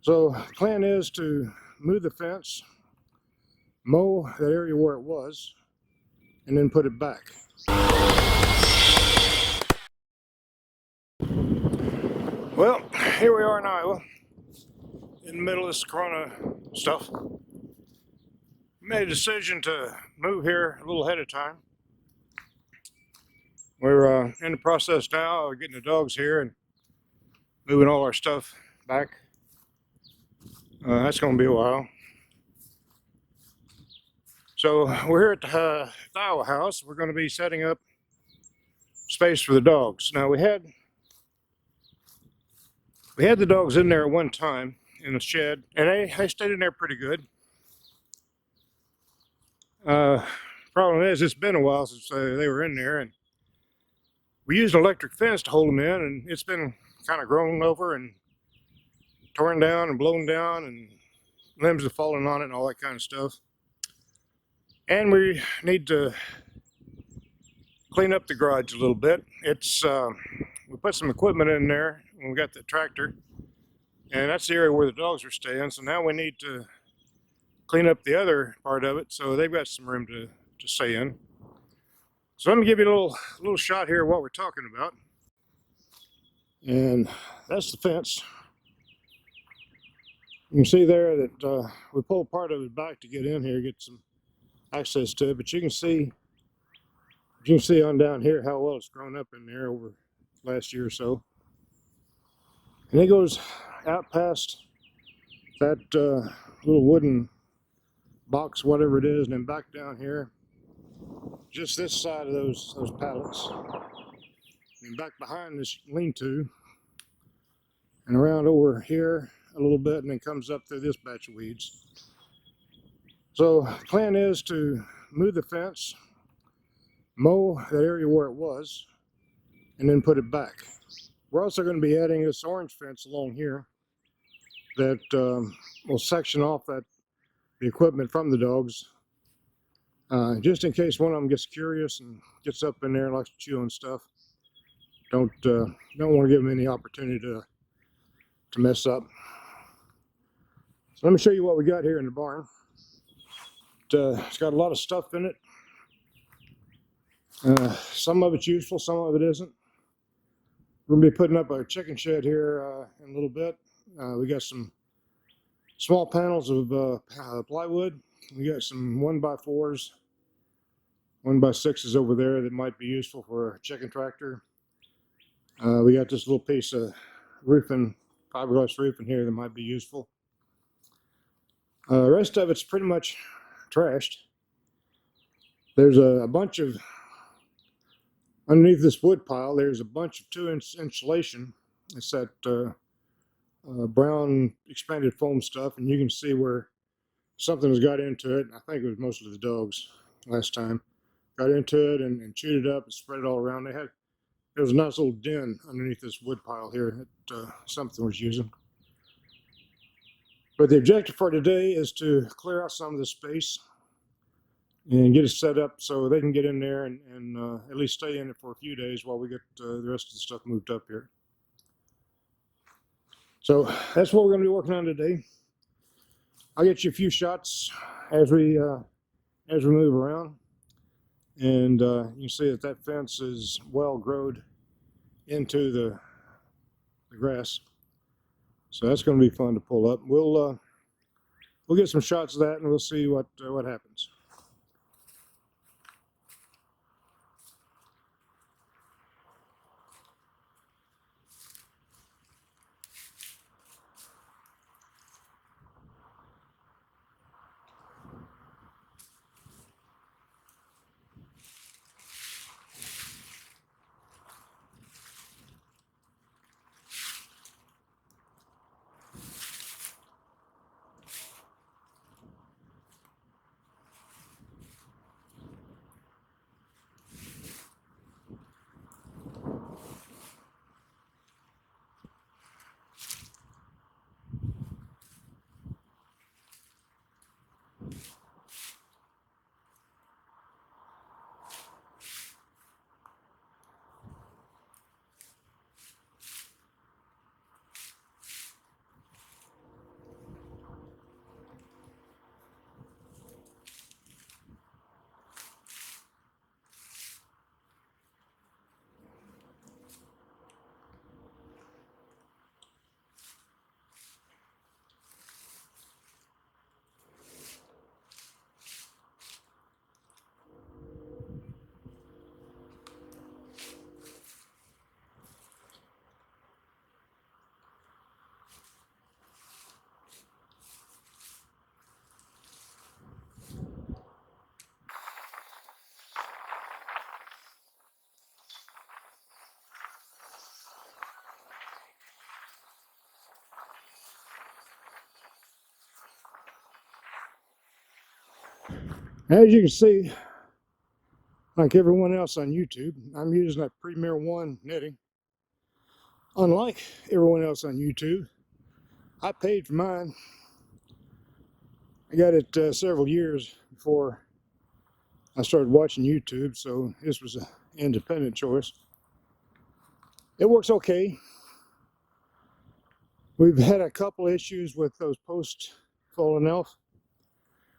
So the plan is to move the fence, mow that area where it was, and then put it back. Well, here we are in Iowa, in the middle of this corona stuff. Made a decision to move here a little ahead of time. We're in the process now of getting the dogs here and moving all our stuff back. That's going to be a while. So we're here at the Iowa house. We're going to be setting up space for the dogs. Now we had the dogs in there at one time in the shed, and they stayed in there pretty good. Problem is, it's been a while since they were in there, and we used an electric fence to hold them in, and it's been kind of grown over and torn down and blown down, and limbs have fallen on it and all that kind of stuff. And we need to clean up the garage a little bit. It's we put some equipment in there when we got the tractor, and that's the area where the dogs are staying. So now we need to clean up the other part of it so they've got some room to stay in. So let me give you a little shot here of what we're talking about. And that's the fence. You can see there that we pulled part of it back to get in here, get some access to it, but you can see on down here how well it's grown up in there over the last year or so. And it goes out past that little wooden box, whatever it is, and then back down here, just this side of those pallets, and back behind this lean-to, and around over here a little bit, and then comes up through this batch of weeds. So the plan is to move the fence, mow that area where it was, and then put it back. We're also going to be adding this orange fence along here that will section off the equipment from the dogs, just in case one of them gets curious and gets up in there and likes to chew on stuff. Don't want to give them any opportunity to mess up. So let me show you what we got here in the barn. It's got a lot of stuff in it. Some of it's useful, some of it isn't. We're going to be putting up a chicken shed here in a little bit. We got some small panels of plywood. We got some 1x4s, 1x6s over there that might be useful for a chicken tractor. We got this little piece of roofing, fiberglass roofing here that might be useful. The rest of it's pretty much trashed. There's a bunch of, underneath this wood pile, there's a bunch of 2-inch insulation. It's that brown expanded foam stuff, and you can see where something has got into it. I think it was mostly the dogs last time. Got into it and chewed it up and spread it all around. There was a nice little den underneath this wood pile here that something was using. But the objective for today is to clear out some of the space and get it set up so they can get in there and at least stay in it for a few days while we get the rest of the stuff moved up here. So that's what we're going to be working on today. I'll get you a few shots as we move around, and you can see that fence is well grown into the grass. So that's going to be fun to pull up. We'll get some shots of that, and we'll see what happens. As you can see, like everyone else on YouTube, I'm using that Premier One netting. Unlike everyone else on YouTube, I paid for mine. I got it several years before I started watching YouTube, so this was an independent choice. It works okay. We've had a couple issues with those posts falling off,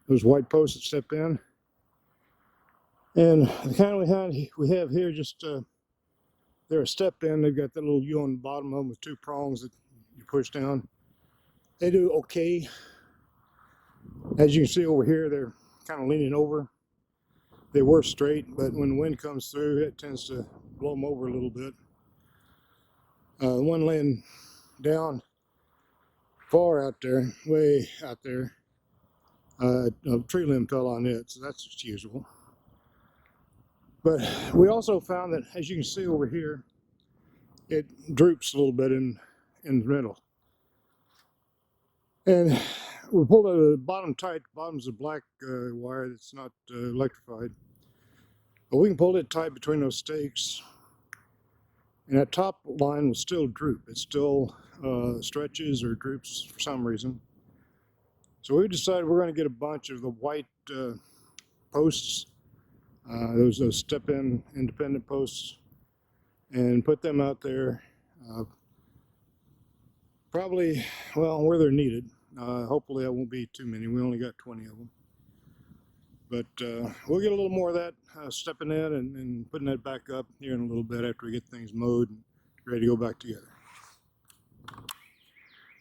those white posts that step in. And the kind we have here, just they're a step in. They've got that little U on the bottom of them with two prongs that you push down. They do okay. As you can see over here, they're kind of leaning over. They were straight, but when the wind comes through, it tends to blow them over a little bit. The one laying down far out there, way out there, a tree limb fell on it, so that's just usual. But we also found that, as you can see over here, it droops a little bit in the middle. And we pulled the bottom tight. The bottom's a black wire that's not electrified. But we can pull it tight between those stakes. And that top line will still droop. It still stretches or droops for some reason. So we decided we're going to get a bunch of the white posts, those step-in independent posts, and put them out there. Probably, well, where they're needed. Hopefully that won't be too many. We only got 20 of them. But we'll get a little more of that stepping in and putting that back up here in a little bit after we get things mowed and ready to go back together.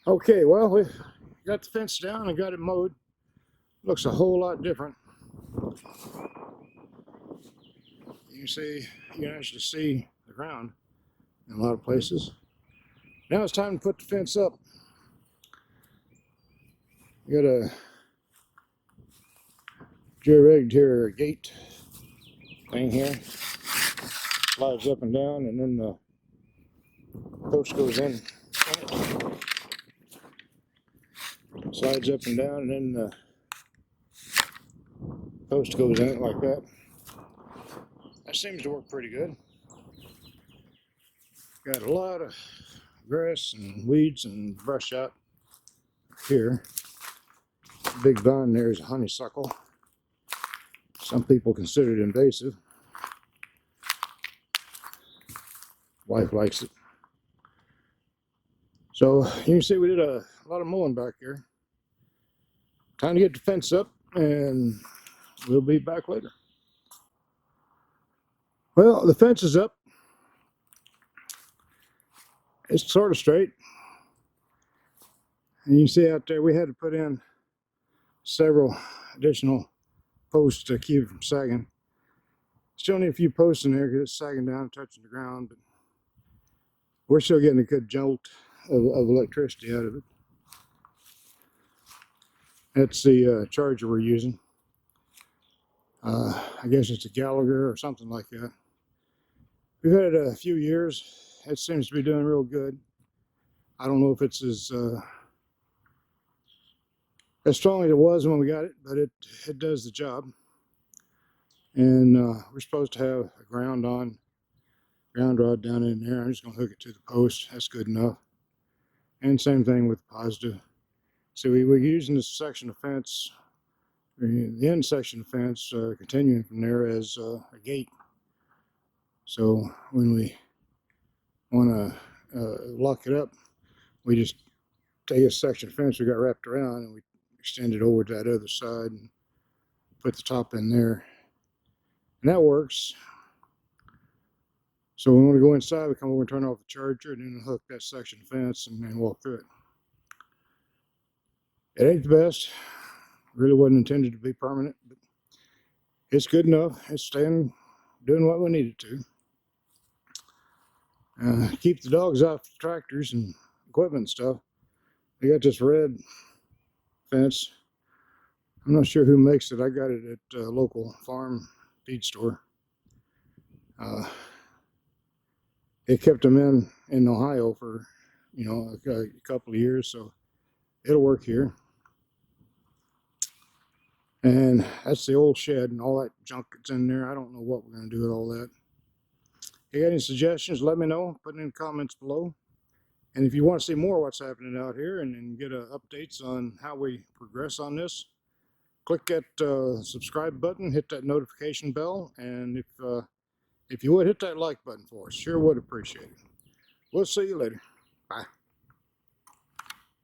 Okay, well, we got the fence down and got it mowed. Looks a whole lot different. You can actually see the ground in a lot of places. Now it's time to put the fence up. We got a jerry-rigged here gate thing here. Slides up and down, and then the post goes in. Slides up and down, and then the post goes in it like that. That seems to work pretty good. Got a lot of grass and weeds and brush out here. Big vine there is a honeysuckle. Some people consider it invasive. Wife likes it. So you can see we did a lot of mowing back here. Time to get the fence up, and we'll be back later. Well, the fence is up. It's sort of straight. And you can see out there we had to put in several additional posts to keep it from sagging. Still need a few posts in there because it's sagging down and touching the ground, but we're still getting a good jolt of electricity out of it. That's the charger we're using. I guess it's a Gallagher or something like that. We've had it a few years. It seems to be doing real good. I don't know if it's as strong as it was when we got it, but it does the job. And we're supposed to have a ground rod down in there. I'm just going to hook it to the post. That's good enough. And same thing with positive. So we're using this section of fence, the end section of fence, continuing from there as a gate. So when we want to lock it up, we just take a section of fence we got wrapped around and we extend it over to that other side and put the top in there. And that works. So when we want to go inside, we come over and turn off the charger and then hook that section of fence and then walk through it. It ain't the best. Really wasn't intended to be permanent, but it's good enough. It's doing what we need it to. Keep the dogs off the tractors and equipment and stuff. We got this red fence. I'm not sure who makes it. I got it at a local farm feed store. It kept them in Ohio for, a couple of years, so it'll work here. And that's the old shed and all that junk that's in there. I don't know what we're going to do with all that. If you got any suggestions, let me know. Put it in the comments below. And if you want to see more of what's happening out here and get updates on how we progress on this, click that subscribe button, hit that notification bell, and if you would, hit that like button for us. Sure would appreciate it. We'll see you later. Bye.